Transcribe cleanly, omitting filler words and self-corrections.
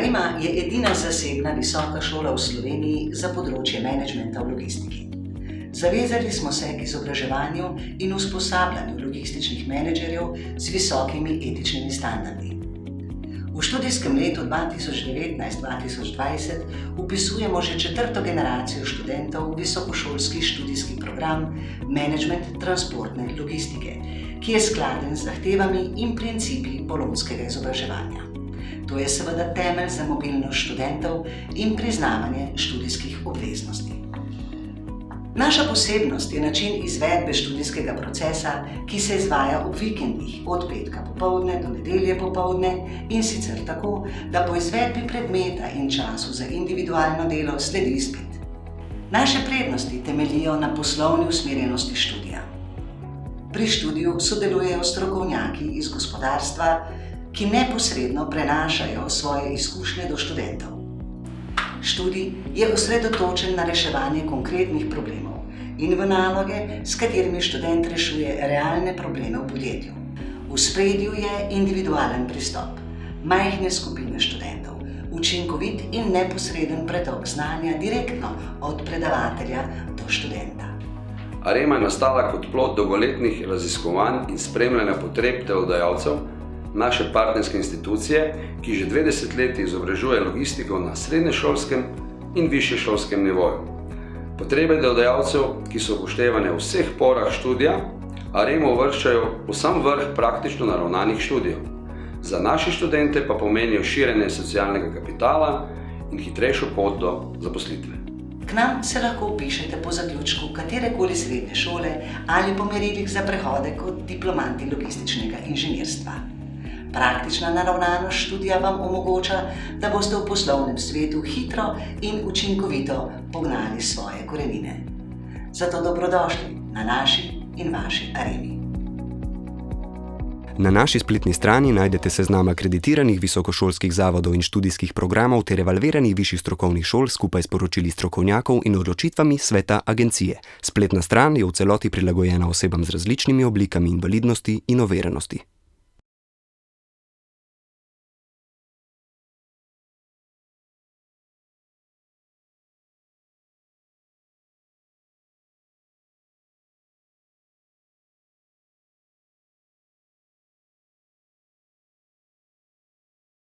Arema je edina zasebna visoka šola v Sloveniji za področje menedžmenta v logistiki. Zavezali smo se k izobraževanju in usposabljanju logističnih menedžerjev z visokimi etičnimi standardi. V študijskem letu 2019-2020 vpisujemo že 4. generacijo študentov v visokošolski študijski program Menedžment transportne logistike, ki je skladen z zahtevami in principi bolonjskega izobraževanja. To je seveda temelj za mobilnost študentov in priznavanje študijskih obveznosti. Naša posebnost je način izvedbe študijskega procesa, ki se izvaja ob vikendih od petka popoldne do nedelje popoldne in sicer tako, da po izvedbi predmeta in času za individualno delo sledi izpit. Naše prednosti temeljijo na poslovni usmerjenosti študija. Pri študiju sodelujejo strokovnjaki iz gospodarstva, ki neposredno prenašajo svoje izkušnje do študentov. Študij je osredotočen na reševanje konkretnih problemov in v naloge, s katerimi študent rešuje realne probleme v podjetju. V ospredju je individualen pristop, majhne skupine študentov, učinkovit in neposreden pretok znanja direktno od predavatelja do študenta. Arema je nastala kot plod dolgoletnih raziskovanj in spremljanja potreb delodajalcev, naše partnerske institucije, ki že 2 desetletji izobražuje logistiko na srednješolskem in višješolskem nivoju. Potrebe delodajalcev, ki so upoštevane v vseh porah študija, Aremo uvrščajo v sam vrh praktično naravnanih študijev. Za naše študente pa pomenijo širjenje socialnega kapitala in hitrejšo pot do zaposlitve. K nam se lahko vpišete po zaključku katerekoli srednje šole ali po merilih za prehode kot diplomanti logističnega inženirstva. Praktična naravnanost študija vam omogoča, da boste v poslovnem svetu hitro in učinkovito pognali svoje korenine. Zato dobrodošli na naši in vaši Aremi. Na naši spletni strani najdete seznam akreditiranih visokošolskih zavodov in študijskih programov ter evalviranih višjih strokovnih šol skupaj s poročili strokovnjakov in odločitvami sveta agencije. Spletna stran je v celoti prilagojena osebam z različnimi oblikami invalidnosti in oviranosti.